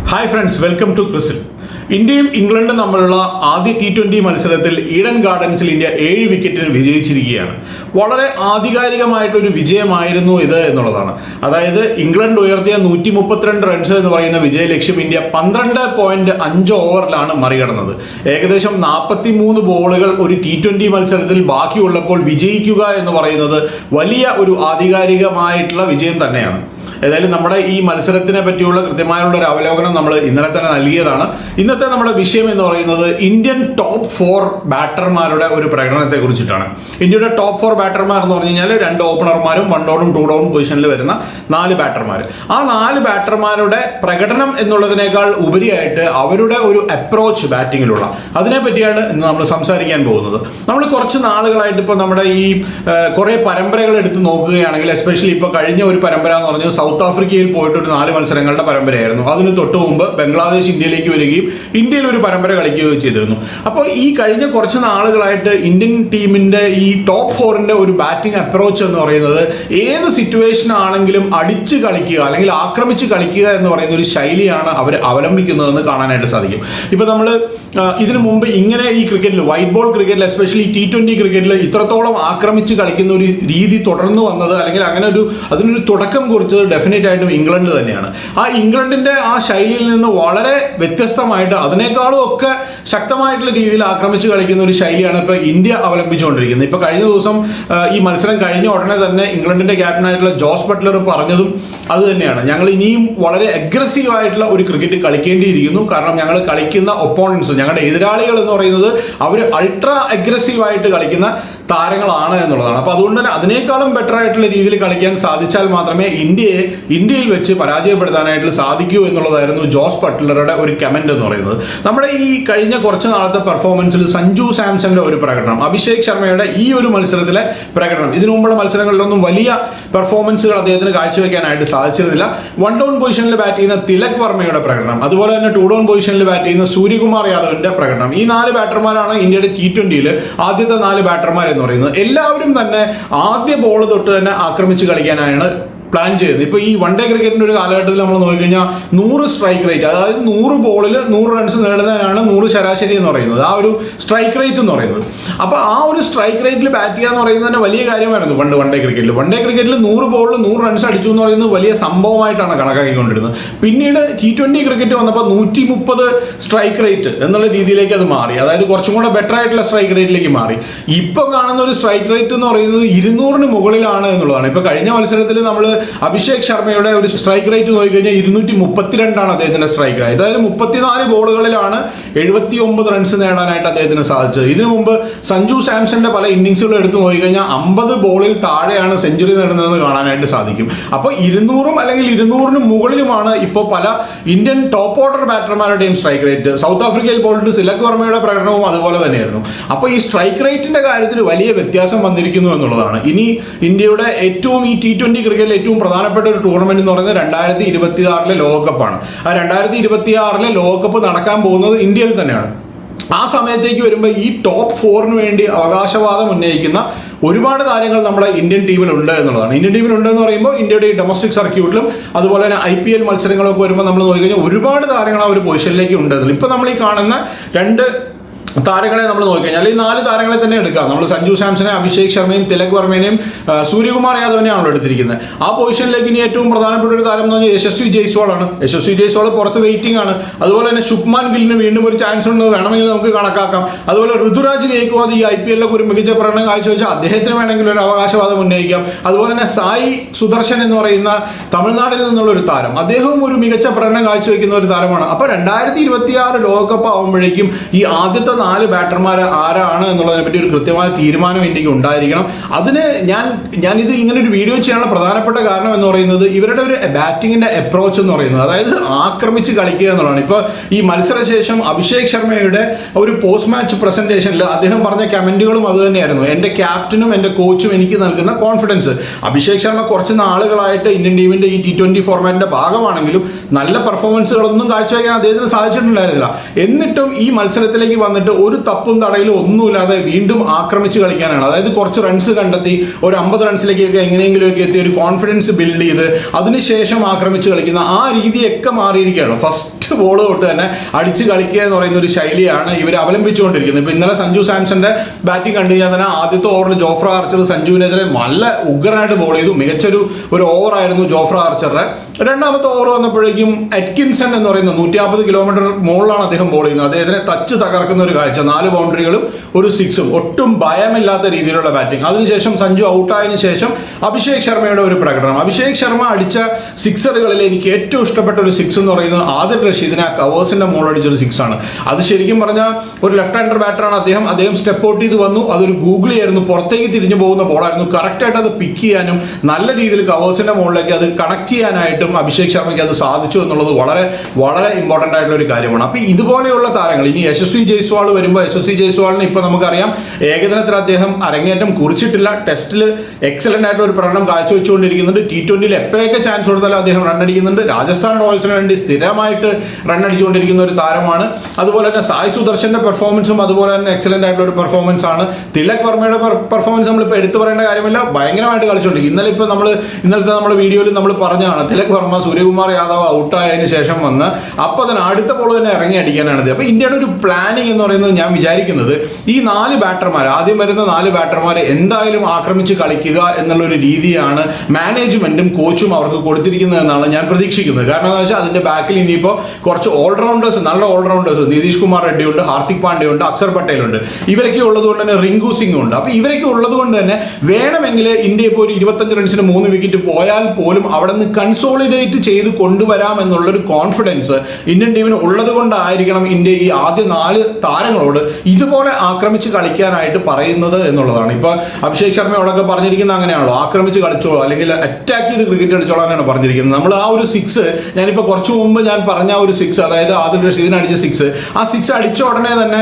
Hi friends, welcome to ക്രിസിൽ. ഇന്ത്യയും ഇംഗ്ലണ്ടും തമ്മിലുള്ള ആദ്യ T20 മത്സരത്തിൽ ഈഡൻ ഗാർഡൻസിൽ ഇന്ത്യ 7 വിക്കറ്റിന് വിജയിച്ചിരിക്കുകയാണ്. വളരെ ആധികാരികമായിട്ടൊരു വിജയമായിരുന്നു ഇത് എന്നുള്ളതാണ്. അതായത് ഇംഗ്ലണ്ട് ഉയർത്തിയ 132 റൺസ് എന്ന് പറയുന്ന വിജയലക്ഷ്യം ഇന്ത്യ 12.5 ഓവറിലാണ് മറികടന്നത്. ഏകദേശം 43 ബോളുകൾ ഒരു T20 മത്സരത്തിൽ ബാക്കിയുള്ളപ്പോൾ വിജയിക്കുക എന്ന് പറയുന്നത് വലിയ ഒരു ആധികാരികമായിട്ടുള്ള വിജയം തന്നെയാണ്. ഏതായാലും നമ്മുടെ ഈ മത്സരത്തിനെ പറ്റിയുള്ള കൃത്യമായുള്ള ഒരു അവലോകനം നമ്മൾ ഇന്നലെ തന്നെ നൽകിയതാണ്. ഇന്നത്തെ നമ്മുടെ വിഷയം എന്ന് പറയുന്നത് ഇന്ത്യൻ ടോപ്പ് 4 ബാറ്റർമാരുടെ ഒരു പ്രകടനത്തെ കുറിച്ചിട്ടാണ്. ഇന്ത്യയുടെ ടോപ്പ് 4 ബാറ്റർമാർ എന്ന് പറഞ്ഞു കഴിഞ്ഞാൽ 2 ഓപ്പണർമാരും 1 ഡൗണും 2 ഡൗൺ പൊസിഷനിൽ വരുന്ന 4 ബാറ്റർമാർ. ആ 4 ബാറ്റർമാരുടെ പ്രകടനം എന്നുള്ളതിനേക്കാൾ ഉപരിയായിട്ട് അവരുടെ ഒരു അപ്രോച്ച് ബാറ്റിങ്ങിലുള്ള അതിനെ പറ്റിയാണ് ഇന്ന് നമ്മൾ സംസാരിക്കാൻ പോകുന്നത്. നമ്മൾ കുറച്ച് നാളുകളായിട്ട് ഇപ്പോൾ നമ്മുടെ ഈ കുറേ പരമ്പരകൾ എടുത്ത് നോക്കുകയാണെങ്കിൽ, എസ്പെഷ്യലി ഇപ്പോൾ കഴിഞ്ഞ ഒരു പരമ്പര എന്ന് പറഞ്ഞത് സൗത്ത് ആഫ്രിക്കയിൽ പോയിട്ട് ഒരു 4 മത്സരങ്ങളുടെ പരമ്പരയായിരുന്നു. അതിന് തൊട്ട് മുമ്പ് ബംഗ്ലാദേശ് ഇന്ത്യയിലേക്ക് വരികയും ഇന്ത്യയിൽ ഒരു പരമ്പര കളിക്കുകയും ചെയ്തിരുന്നു. അപ്പോൾ ഈ കഴിഞ്ഞ കുറച്ച് നാളുകളായിട്ട് ഇന്ത്യൻ ടീമിന്റെ ഈ ടോപ്പ് 4ന്റെ ഒരു ബാറ്റിംഗ് അപ്രോച്ച് എന്ന് പറയുന്നത് ഏത് സിറ്റുവേഷൻ ആണെങ്കിലും അടിച്ച് കളിക്കുക അല്ലെങ്കിൽ ആക്രമിച്ച് കളിക്കുക എന്ന് പറയുന്ന ഒരു ശൈലിയാണ് അവർ അവലംബിക്കുന്നതെന്ന് കാണാനായിട്ട് സാധിക്കും. ഇപ്പൊ നമ്മൾ ഇതിനു മുമ്പ് ഇങ്ങനെ ഈ ക്രിക്കറ്റിൽ, വൈറ്റ് ബോൾ ക്രിക്കറ്റിൽ, എസ്പെഷ്യലി T20 ക്രിക്കറ്റിൽ ഇത്രത്തോളം ആക്രമിച്ച് കളിക്കുന്ന ഒരു രീതി തുടർന്നു വന്നത്, അല്ലെങ്കിൽ അങ്ങനെ അതിനൊരു തുടക്കം കുറിച്ചത് ഡെഫിനറ്റ് ആയിട്ടും ഇംഗ്ലണ്ട് തന്നെയാണ്. ആ ഇംഗ്ലണ്ടിന്റെ ആ ശൈലിയിൽ നിന്ന് വളരെ വ്യത്യസ്തമായിട്ട് അതിനേക്കാളും ഒക്കെ ശക്തമായിട്ടുള്ള രീതിയിൽ ആക്രമിച്ച് കളിക്കുന്ന ഒരു ശൈലിയാണ് ഇപ്പോൾ ഇന്ത്യ അവലംബിച്ചുകൊണ്ടിരിക്കുന്നത്. ഇപ്പൊ കഴിഞ്ഞ ദിവസം ഈ മത്സരം കഴിഞ്ഞ ഉടനെ തന്നെ ഇംഗ്ലണ്ടിന്റെ ക്യാപ്റ്റനായിട്ടുള്ള ജോസ് ബട്ട്ലർ പറഞ്ഞതും അത് തന്നെയാണ്. ഞങ്ങൾ ഇനിയും വളരെ അഗ്രസീവ് ആയിട്ടുള്ള ഒരു ക്രിക്കറ്റ് കളിക്കേണ്ടിയിരിക്കുന്നു. കാരണം ഞങ്ങൾ കളിക്കുന്ന ഒപ്പോണൻസ്, ഞങ്ങളുടെ എതിരാളികൾ എന്ന് പറയുന്നത് അവർ അൾട്രാ അഗ്രസീവ് ആയിട്ട് കളിക്കുന്ന താരങ്ങളാണ് എന്നുള്ളതാണ്. അപ്പോൾ അതുകൊണ്ട് തന്നെ അതിനേക്കാളും ബെറ്റർ ആയിട്ടുള്ള രീതിയിൽ കളിക്കാൻ സാധിച്ചാൽ മാത്രമേ ഇന്ത്യയിൽ വെച്ച് പരാജയപ്പെടുത്താനായിട്ട് സാധിക്കൂ എന്നുള്ളതായിരുന്നു ജോസ് ബട്ട്ലറുടെ ഒരു കമന്റ് എന്ന് പറയുന്നത്. നമ്മുടെ ഈ കഴിഞ്ഞ കുറച്ച് നാളത്തെ പെർഫോമൻസിൽ സഞ്ജു സാംസന്റെ ഒരു പ്രകടനം, അഭിഷേക് ശർമ്മയുടെ ഈ ഒരു മത്സരത്തിലെ പ്രകടനം, ഇതിനു മുമ്പുള്ള മത്സരങ്ങളിലൊന്നും വലിയ പെർഫോമൻസുകൾ അദ്ദേഹത്തിന് കാഴ്ചവെക്കാനായിട്ട് സാധിച്ചിരുന്നില്ല. 1 ഡൗൺ പൊസിഷനിൽ ബാറ്റ് ചെയ്യുന്ന തിലക് വർമ്മയുടെ പ്രകടനം, അതുപോലെ തന്നെ 2 ഡൗൺ പൊസിഷനിൽ ബാറ്റ് ചെയ്യുന്ന സൂര്യകുമാർ യാദവിന്റെ പ്രകടനം, ഈ 4 ബാറ്റർമാരാണ് ഇന്ത്യയുടെ T20യിൽ ആദ്യത്തെ 4 ബാറ്റർമാർ എന്ന് പറയുന്നത്. എല്ലാവരും തന്നെ ആദ്യ ബോൾ തൊട്ട് തന്നെ ആക്രമിച്ച് കളിക്കാനാണ് പ്ലാൻ ചെയ്തത്. ഇപ്പോൾ ഈ വൺ ഡേ ക്രിക്കറ്റിന്റെ ഒരു കാലഘട്ടത്തിൽ നമ്മൾ നോക്കിക്കഴിഞ്ഞാൽ 100 സ്ട്രൈക്ക് റേറ്റ്, അതായത് 100 ബോളിൽ 100 റൺസ് നേടുന്നതിനാണ് 100 ശരാശരി എന്ന് പറയുന്നത്, ആ ഒരു സ്ട്രൈക്ക് റേറ്റ് എന്ന് പറയുന്നത്. അപ്പോൾ ആ ഒരു സ്ട്രൈക്ക് റേറ്റിൽ ബാറ്റ് ചെയ്യുക എന്ന് പറയുന്നത് തന്നെ വലിയ കാര്യമായിരുന്നു പണ്ട് വൺ ഡേ ക്രിക്കറ്റിൽ. 100 ബോളിൽ 100 റൺസ് അടിച്ചു എന്ന് പറയുന്നത് വലിയ സംഭവമായിട്ടാണ് കണക്കാക്കിക്കൊണ്ടിരുന്നത്. പിന്നീട് T20 ക്രിക്കറ്റ് വന്നപ്പോൾ 130 സ്ട്രൈക്ക് റേറ്റ് എന്നുള്ള രീതിയിലേക്ക് അത് മാറി, അതായത് കുറച്ചും കൂടെ ബെറ്റർ ആയിട്ടുള്ള സ്ട്രൈക്ക് റേറ്റിലേക്ക് മാറി. ഇപ്പോൾ കാണുന്ന ഒരു സ്ട്രൈക്ക് റേറ്റ് എന്ന് പറയുന്നത് 200ന് മുകളിലാണ് എന്നുള്ളതാണ്. ഇപ്പോൾ കഴിഞ്ഞ മത്സരത്തിൽ നമ്മൾ അഭിഷേക് ശർമ്മയുടെ ഒരു സ്ട്രൈക്ക് റേറ്റ് നോക്കിക്കഴിഞ്ഞാൽ 232 അദ്ദേഹത്തിന്റെ സ്ട്രൈക്ക് റേറ്റ്. അതായത് 34 ബോളുകളിലാണ് 79 റൺസ് നേടാനായിട്ട് അദ്ദേഹത്തിന് സാധിച്ചത്. ഇതിനു മുമ്പ് സഞ്ജു സാംസന്റെ പല ഇന്നിങ്സുകൾ എടുത്ത് നോക്കിക്കഴിഞ്ഞാൽ 50 ബോളിൽ താഴെയാണ് സെഞ്ചുറി നേടുന്നതെന്ന് കാണാനായിട്ട് സാധിക്കും. അപ്പോൾ 200 അല്ലെങ്കിൽ 200ന് മുകളിലുമാണ് ഇപ്പോൾ പല ഇന്ത്യൻ ടോപ്പ് ഓർഡർ ബാറ്റർമാരുടെയും സ്ട്രൈക്ക് റേറ്റ്. സൗത്ത് ആഫ്രിക്കയിൽ പോയിട്ട് തിലക് വർമ്മയുടെ പ്രകടനവും അതുപോലെ തന്നെയായിരുന്നു. അപ്പോൾ ഈ സ്ട്രൈക്ക് റേറ്റിന്റെ കാര്യത്തിൽ വലിയ വ്യത്യാസം വന്നിരിക്കുന്നു എന്നുള്ളതാണ്. ഇനി ഇന്ത്യയുടെ ഏറ്റവും ഈ T20 ക്രിക്കറ്റിൽ ഏറ്റവും പ്രധാനപ്പെട്ട ഒരു ടൂർണമെന്റ് എന്ന് പറയുന്നത് 2026 ലോകകപ്പാണ്. ആ 2026 ലോകകപ്പ് നടക്കാൻ പോകുന്നത് ഇന്ത്യയിൽ തന്നെയാണ്. ആ സമയത്തേക്ക് വരുമ്പോൾ ഈ ടോപ്പ് 4ന് വേണ്ടി അവകാശവാദം ഉന്നയിക്കുന്ന ഒരുപാട് താരങ്ങൾ നമ്മുടെ ഇന്ത്യൻ ടീമിലുണ്ട് എന്നുള്ളതാണ്. ഇന്ത്യൻ ടീമിലുണ്ട് എന്ന് പറയുമ്പോൾ ഇന്ത്യയുടെ ഈ ഡൊമസ്റ്റിക് സർക്യൂട്ടിലും അതുപോലെ തന്നെ IPL മത്സരങ്ങളൊക്കെ വരുമ്പോൾ നമ്മൾ നോക്കിക്കഴിഞ്ഞാൽ ഒരുപാട് താരങ്ങൾ ആ ഒരു പൊസിഷനിലേക്ക് ഉണ്ട്. ഇപ്പം നമ്മൾ ഈ കാണുന്ന 2 താരങ്ങളെ നമ്മൾ നോക്കിക്കഴിഞ്ഞാൽ ഈ 4 താരങ്ങളെ തന്നെ എടുക്കാം. നമ്മൾ സഞ്ജു സാംസനെ, അഭിഷേക് ശർമ്മയും തിലക് വർമ്മേനെയും സൂര്യകുമാർ യാദവിനെയാണല്ലോ എടുത്തിരിക്കുന്നത്. ആ പൊസിഷനിലേക്ക് ഇനി ഏറ്റവും പ്രധാനപ്പെട്ട ഒരു താരം എന്ന് പറഞ്ഞാൽ യശസ്വി ജയ്സ്വാൾ ആണ്. യശസ്വി ജയ്സ്വാൾ പുറത്ത് വെയിറ്റിംഗ് ആണ്. അതുപോലെ തന്നെ ശുഭ്മാൻ ഗില്ലിന് വീണ്ടും ഒരു ചാൻസ് ഉണ്ട്, വേണമെങ്കിൽ നമുക്ക് കണക്കാക്കാം. അതുപോലെ ഋതുരാജ് ഗെയ്ക്വാദ് ഈ IPL ഒരു മികച്ച പ്രകടനം കാഴ്ചവെച്ചാൽ അദ്ദേഹത്തിന് വേണമെങ്കിൽ ഒരു അവകാശവാദം ഉന്നയിക്കാം. അതുപോലെ തന്നെ സായി സുദർശൻ എന്ന് പറയുന്ന തമിഴ്നാട്ടിൽ നിന്നുള്ള ഒരു താരം, അദ്ദേഹവും ഒരു മികച്ച പ്രകടനം കാഴ്ചവെക്കുന്ന ഒരു താരമാണ്. അപ്പോൾ 2026 ലോകകപ്പ് ആകുമ്പോഴേക്കും ഈ ആദ്യത്തെ 4 ബാറ്റർമാർ ആരാണ് എന്നുള്ളതിനെ പറ്റി ഒരു കൃത്യമായ തീരുമാനം ഇന്ത്യക്ക് ഉണ്ടായിരിക്കണം. അതിന് ഞാനിത് ഇങ്ങനെ ഒരു വീഡിയോ ചെയ്യാനുള്ള പ്രധാനപ്പെട്ട കാരണം എന്ന് പറയുന്നത് ഇവരുടെ ഒരു ബാറ്റിങ്ങിന്റെ അപ്രോച്ച് എന്ന് പറയുന്നത്, അതായത് ആക്രമിച്ച് കളിക്കുക എന്നുള്ളതാണ്. ഇപ്പോൾ ഈ മത്സരശേഷം അഭിഷേക് ശർമ്മയുടെ ഒരു പോസ്റ്റ് മാച്ച് പ്രസന്റേഷനിൽ അദ്ദേഹം പറഞ്ഞ കമന്റുകളും അത് തന്നെയായിരുന്നു. എൻ്റെ ക്യാപ്റ്റനും എൻ്റെ കോച്ചും എനിക്ക് നൽകുന്ന കോൺഫിഡൻസ്. അഭിഷേക് ശർമ്മ കുറച്ച് നാളുകളായിട്ട് ഇന്ത്യൻ ടീമിന്റെ ഈ T20 ഫോർമാറ്റിന്റെ ഭാഗമാണെങ്കിലും നല്ല പെർഫോമൻസുകളൊന്നും കാഴ്ചവെക്കാൻ അദ്ദേഹത്തിന് സാധിച്ചിട്ടുണ്ടായിരുന്നില്ല. എന്നിട്ടും ഈ മത്സരത്തിലേക്ക് വന്നിട്ട് ഒരു തപ്പും തടയിലും ഒന്നുമില്ലാതെ വീണ്ടും ആക്രമിച്ച് കളിക്കാനാണ്. അതായത് കുറച്ച് റൺസ് കണ്ടെത്തി ഒരു 50 റൺസിലേക്കൊക്കെ എങ്ങനെയെങ്കിലുമൊക്കെ എത്തി ഒരു കോൺഫിഡൻസ് ബിൽഡ് ചെയ്ത് അതിനുശേഷം ആക്രമിച്ച് കളിക്കുന്ന ആ രീതിയൊക്കെ മാറിയിരിക്കുകയാണ്. ഫസ്റ്റ് ബോൾ തൊട്ട് തന്നെ അടിച്ച് കളിക്കുക എന്ന് പറയുന്ന ഒരു ശൈലിയാണ് ഇവർ അവലംബിച്ചുകൊണ്ടിരിക്കുന്നത്. ഇപ്പൊ ഇന്നലെ സഞ്ജു സാംസന്റെ ബാറ്റിംഗ് കണ്ടു കഴിഞ്ഞാൽ തന്നെ ആദ്യത്തെ ഓവറിൽ ജോഫ്ര ആർച്ചർ സഞ്ജുവിനെതിരെ നല്ല ഉഗ്രനായിട്ട് ബോൾ ചെയ്തു. മികച്ചൊരു ഓവറായിരുന്നു ജോഫ്ര ആർച്ചറുടെ. രണ്ടാമത്തെ ഓവർ വന്നപ്പോഴേക്കും അറ്റ്കിൻസൺ എന്ന് പറയുന്ന 150 കിലോമീറ്റർ മുകളിലാണ് അദ്ദേഹം ബോൾ ചെയ്യുന്നത്. അദ്ദേഹത്തിനെ തച്ച് തകർക്കുന്ന ഒരു കാഴ്ച, 4 ബൗണ്ടറികളും ഒരു 6ഉം, ഒട്ടും ഭയമില്ലാത്ത രീതിയിലുള്ള ബാറ്റിംഗ്. അതിനുശേഷം സഞ്ജു ഔട്ടായതിനു ശേഷം അഭിഷേക് ശർമ്മയുടെ ഒരു പ്രകടനം. അഭിഷേക് ശർമ്മ അടിച്ച സിക്സറുകളിൽ എനിക്ക് ഏറ്റവും ഇഷ്ടപ്പെട്ട ഒരു 6 എന്ന് പറയുന്നത് ആദിൽ റഷീദിനെ ആ കവേഴ്സിന്റെ മുകളിൽ അടിച്ചൊരു 6 ആണ്. അത് ശരിക്കും പറഞ്ഞാൽ ഒരു ലെഫ്റ്റ് ഹാൻഡർ ബാറ്ററാണ് അദ്ദേഹം സ്റ്റെപ്പ് ഔട്ട് ചെയ്ത് വന്നു. അതൊരു ഗൂഗിളി ആയിരുന്നു, പുറത്തേക്ക് തിരിഞ്ഞു പോകുന്ന ബോളായിരുന്നു. കറക്റ്റായിട്ട് അത് പിക്ക് ചെയ്യാനും നല്ല രീതിയിൽ കവേഴ്സിന്റെ മുകളിലേക്ക് അത് കണക്ട് ചെയ്യാനായിട്ടും അഭിഷേക് ശർമ്മയ്ക്ക് അത് സാധിച്ചു എന്നുള്ളത് വളരെ വളരെ ഇമ്പോർട്ടന്റ് ആയിട്ടുള്ള ഒരു കാര്യമാണ്. അപ്പൊ ഇതുപോലെയുള്ള താരങ്ങൾ, ഇനി യശസ്വി ജയ്സ്വാൾ വരുമ്പോൾ യശസ്വി ജയ്സ്വാളിന് ഇപ്പൊ നമുക്കറിയാം ഏകദിനത്തിൽ അദ്ദേഹം അരങ്ങേറ്റം കുറിച്ചിട്ടില്ല. ടെസ്റ്റിൽ എക്സലന്റ് ആയിട്ടുള്ള ഒരു പ്രകടനം കാഴ്ചവെച്ചുകൊണ്ടിരിക്കുന്നുണ്ട്. T20 എപ്പോഴൊക്കെ ചാൻസ് കൊടുത്താലും അദ്ദേഹം റണ്ണടിക്കുന്നുണ്ട്. രാജസ്ഥാൻ റോയൽസിന് വേണ്ടി സ്ഥിരമായിട്ട് റണ്ണടിച്ചുകൊണ്ടിരിക്കുന്ന ഒരു താരമാണ്. അതുപോലെ തന്നെ സായ് സുദർശന്റെ പെർഫോമൻസും അതുപോലെ തന്നെ എക്സലന്റ് ആയിട്ടുള്ള ഒരു പെർഫോമൻസ് ആണ്. തിലക് വർമ്മയുടെ പെർഫോമൻസ് നമ്മളിപ്പോൾ എടുത്തു പറയേണ്ട കാര്യമില്ല, ഭയങ്കരമായിട്ട് കളിച്ചുകൊണ്ടിരിക്കും. ഇന്നലത്തെ നമ്മുടെ വീഡിയോയിൽ നമ്മൾ പറഞ്ഞതാണ് തിലക് വർമ്മ സൂര്യകുമാർ യാദവ് ഔട്ടായതിനു ശേഷം വന്ന് അപ്പോൾ തന്നെ അടുത്ത ബോൾ തന്നെ ഇറങ്ങി അടിക്കാനാണിത്. അപ്പോൾ ഇന്ത്യയുടെ ഒരു പ്ലാനിങ് എന്ന് പറയുന്നത് ഞാൻ വിചാരിക്കുന്നത് ഈ 4 ബാറ്റർമാർ, ആദ്യം വരുന്ന 4 ബാറ്റർമാരെ എന്തായാലും ആക്രമിച്ച് കളിക്കുക എന്നുള്ളൊരു രീതിയാണ് മാനേജ്മെന്റും കോച്ചും അവർക്ക് കൊടുത്തിരിക്കുന്നത് എന്നാണ് ഞാൻ പ്രതീക്ഷിക്കുന്നത്. കാരണം എന്താ വെച്ചാൽ അതിന്റെ ബാക്കിൽ ഇനിയിപ്പോൾ കുറച്ച് ഓൾറൗണ്ടേഴ്സ്, നല്ല ഓൾറൗണ്ടേഴ്സ്, നിതീഷ് കുമാർ റെഡ്ഡി ഉണ്ട്, ഹാർദിക് പാണ്ഡ്യ ഉണ്ട്, അക്ഷർ പട്ടേൽ ഉണ്ട്. ഇവരൊക്കെ ഉള്ളതുകൊണ്ട് തന്നെ റിങ്കു സിംഗ് ഉണ്ട്. അപ്പോൾ ഇവരൊക്കെ ഉള്ളതുകൊണ്ട് തന്നെ വേണമെങ്കിൽ ഇന്ത്യ ഇപ്പോൾ ഒരു 25 റൺസിന് 3 വിക്കറ്റ് പോയാൽ പോലും അവിടെ നിന്ന് കൺസോളിഡേറ്റ് ചെയ്ത് കൊണ്ടുവരാം എന്നുള്ളൊരു കോൺഫിഡൻസ് ഇന്ത്യൻ ടീമിന് ഉള്ളത് കൊണ്ടായിരിക്കണം ഇന്ത്യ ഈ ആദ്യ 4 താരങ്ങളോട് ഇതുപോലെ ആക്രമിച്ച് കളിക്കാനായിട്ട് പറയുന്നത് എന്നുള്ളതാണ്. ഇപ്പൊ അഭിഷേക് ശർമ്മയോടൊക്കെ പറഞ്ഞിരിക്കുന്നത് അങ്ങനെയാണല്ലോ, ആക്രമിച്ച് കളിച്ചോളൂ അല്ലെങ്കിൽ അറ്റാക്ക് ചെയ്ത് ക്രിക്കറ്റ് കളിച്ചോളാനാണ് പറഞ്ഞിരിക്കുന്നത്. നമ്മൾ ആ ഒരു 6 ഞാനിപ്പോൾ കുറച്ചു മുമ്പ് ഞാൻ പറഞ്ഞ ഒരു 6, അതായത് ആദിൽ റഷീദിന് അടിച്ച 6, ആ 6 അടിച്ച ഉടനെ തന്നെ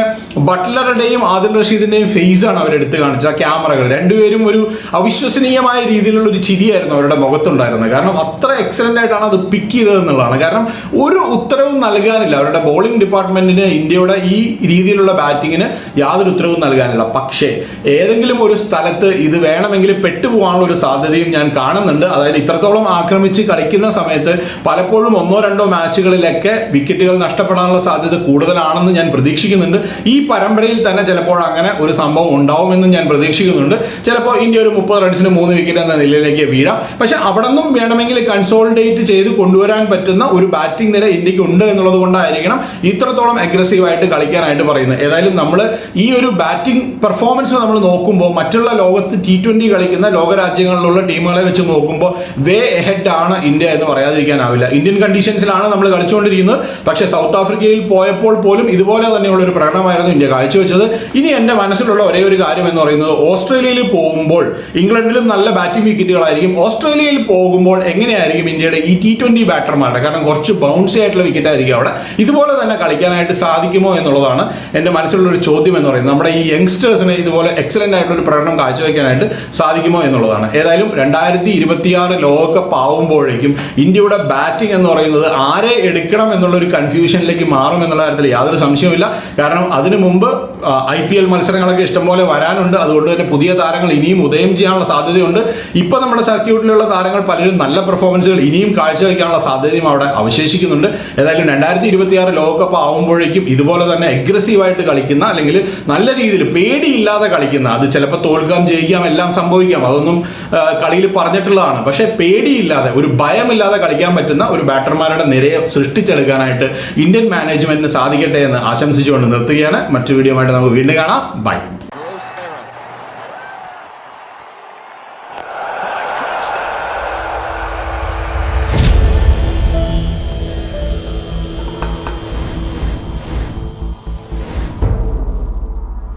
ബട്ട്ലറുടെയും ആദിൽ റഷീദിന്റെയും ഫേസ് ആണ് അവരെടുത്ത് കാണിച്ചത്. ആ ക്യാമറകൾ രണ്ടുപേരും ഒരു അവിശ്വസനീയമായ രീതിയിലുള്ള ഒരു ചിരിയായിരുന്നു അവരുടെ മുഖത്തുണ്ടായിരുന്നത്. കാരണം അത്ര എക്സലന്റ് ആയിട്ടാണ് അത് പിക്ക് ചെയ്തത് എന്നുള്ളതാണ്. കാരണം ഒരു ഉത്തരവും നൽകാനില്ല അവരുടെ ബോളിംഗ് ഡിപ്പാർട്ട്മെന്റിന്, ഇന്ത്യയുടെ ഈ രീതിയിലുള്ള ബാറ്റിങ്ങിന് യാതൊരു ഉത്തരവും നൽകാനില്ല. പക്ഷേ ഏതെങ്കിലും ഒരു സ്ഥലത്ത് ഇത് വേണമെങ്കിൽ പെട്ടുപോകാനുള്ള ഒരു സാധ്യതയും ഞാൻ കാണുന്നുണ്ട്. അതായത് ഇത്രത്തോളം ആക്രമിച്ച് കളിക്കുന്ന സമയത്ത് പലപ്പോഴും 1-2 മാച്ചുകളിലൊക്കെ വിക്കറ്റുകൾ നഷ്ടപ്പെടാനുള്ള സാധ്യത കൂടുതലാണെന്ന് ഞാൻ പ്രതീക്ഷിക്കുന്നുണ്ട്. ഈ പരമ്പരയിൽ തന്നെ ചിലപ്പോൾ അങ്ങനെ ഒരു സംഭവം ഉണ്ടാവുമെന്ന് ഞാൻ പ്രതീക്ഷിക്കുന്നുണ്ട്. ചിലപ്പോൾ ഇന്ത്യ ഒരു 30 റൺസിന് 3 വിക്കറ്റ് എന്ന നിലയിലേക്ക് വീഴാം. പക്ഷെ അവിടെ നിന്നും വേണമെങ്കിൽ കൺസോളിഡേറ്റ് ചെയ്ത് കൊണ്ടുവരാൻ പറ്റുന്ന ഒരു ബാറ്റിംഗ് നിര ഇന്ത്യക്ക് ഉണ്ട് എന്നുള്ളത് കൊണ്ടായിരിക്കണം ഇത്രത്തോളം അഗ്രസീവായിട്ട് കളിക്കാനായിട്ട് പറയുന്നത്. ഏതായാലും നമ്മൾ ഈ ഒരു ബാറ്റിംഗ് പെർഫോമൻസ് നമ്മൾ നോക്കുമ്പോൾ മറ്റുള്ള ലോകത്ത് T20 കളിക്കുന്ന ലോകരാജ്യങ്ങളിലുള്ള ടീമുകളെ വെച്ച് നോക്കുമ്പോൾ വേ എഹെഡ് ആണ് ഇന്ത്യ എന്ന് പറയാതിരിക്കാനാവില്ല. ഇന്ത്യൻ കണ്ടീഷൻസിലാണ് നമ്മൾ കളിച്ചുകൊണ്ടിരിക്കുന്നത്. പക്ഷേ സൗത്ത് ആഫ്രിക്കയിൽ പോയപ്പോൾ പോലും ഇതുപോലെ തന്നെയുള്ള ഒരു പ്രകടനമായിരുന്നു ഇന്ത്യ കാഴ്ചവെച്ചത്. ഇനി എൻ്റെ മനസ്സിലുള്ള ഒരേ ഒരു കാര്യം എന്ന് പറയുന്നത് ഓസ്ട്രേലിയയിൽ പോകുമ്പോൾ ഇംഗ്ലണ്ടിലും നല്ല ബാറ്റിംഗ് വിക്കറ്റുകളായിരിക്കും. ഓസ്ട്രേലിയയിൽ പോകുമ്പോൾ എങ്ങനെയായിരിക്കും ഇന്ത്യയുടെ ഈ T20 ബാറ്റർമാരുടെ, കാരണം കുറച്ച് ബൗൺസി ആയിട്ടുള്ള വിക്കറ്റ് ആയിരിക്കും അവിടെ, ഇതുപോലെ തന്നെ കളിക്കാനായിട്ട് സാധിക്കുമോ എന്നുള്ളതാണ് എൻ്റെ മനസ്സിലുള്ള ഒരു ചോദ്യം എന്ന് പറയുന്നത്. നമ്മുടെ ഈ യങ്സ്റ്റേഴ്സിന് ഇതുപോലെ എക്സലന്റ് ആയിട്ടൊരു പ്രകടനം കാഴ്ചവെക്കാനായിട്ട് സാധിക്കുമോ എന്നുള്ളതാണ്. ഏതായാലും 2026 ലോകകപ്പ് ആവുമ്പോഴേക്കും ഇന്ത്യയുടെ ബാറ്റിംഗ് എന്ന് പറയുന്നത് ആരെ എടുക്കണം എന്നുള്ളൊരു കൺഫ്യൂഷനിലേക്ക് മാറും എന്നുള്ള കാര്യത്തിൽ യാതൊരു സംശയവുമില്ല. കാരണം അതിനു മുമ്പ് IPL മത്സരങ്ങളൊക്കെ ഇഷ്ടംപോലെ വരാനുണ്ട്. അതുകൊണ്ട് തന്നെ പുതിയ താരങ്ങൾ ഇനിയും ഉദയം ചെയ്യാനുള്ള സാധ്യതയുണ്ട്. ഇപ്പൊ നമ്മുടെ സർക്യൂട്ടിലുള്ള താരങ്ങൾ പലരും നല്ല പെർഫോമൻസുകൾ ഇനിയും കാഴ്ചവെക്കാനുള്ള സാധ്യതയും അവിടെ അവശേഷിക്കുന്നുണ്ട്. ഏതായാലും 2026 ലോകകപ്പ് ആവുമ്പോഴേക്കും ഇതുപോലെ തന്നെ അഗ്രസീവായിട്ട് കളിക്കുന്ന, അല്ലെങ്കിൽ നല്ല രീതിയിൽ പേടിയില്ലാതെ കളിക്കുന്ന, അത് ചിലപ്പോൾ തോൽക്കാം ജയിക്കാം എല്ലാം സംഭവിക്കാം, അതൊന്നും കളിയിൽ പറഞ്ഞിട്ടുള്ളതാണ്. പക്ഷേ പേടിയില്ലാതെ, ഒരു ഭയമില്ലാതെ കളിക്കാൻ പറ്റുന്ന ഒരു ബാറ്റർമാരുടെ നിരയെ സൃഷ്ടിച്ചെടുക്കാനായിട്ട് ഇന്ത്യൻ മാനേജ്മെന്റിന് സാധിക്കട്ടെ എന്ന് ആശംസിച്ചുകൊണ്ട് നിർത്തുകയാണ്. മറ്റു വീഡിയോ ആയിട്ട് നമുക്ക് വീണ്ടും കാണാം. ബൈ.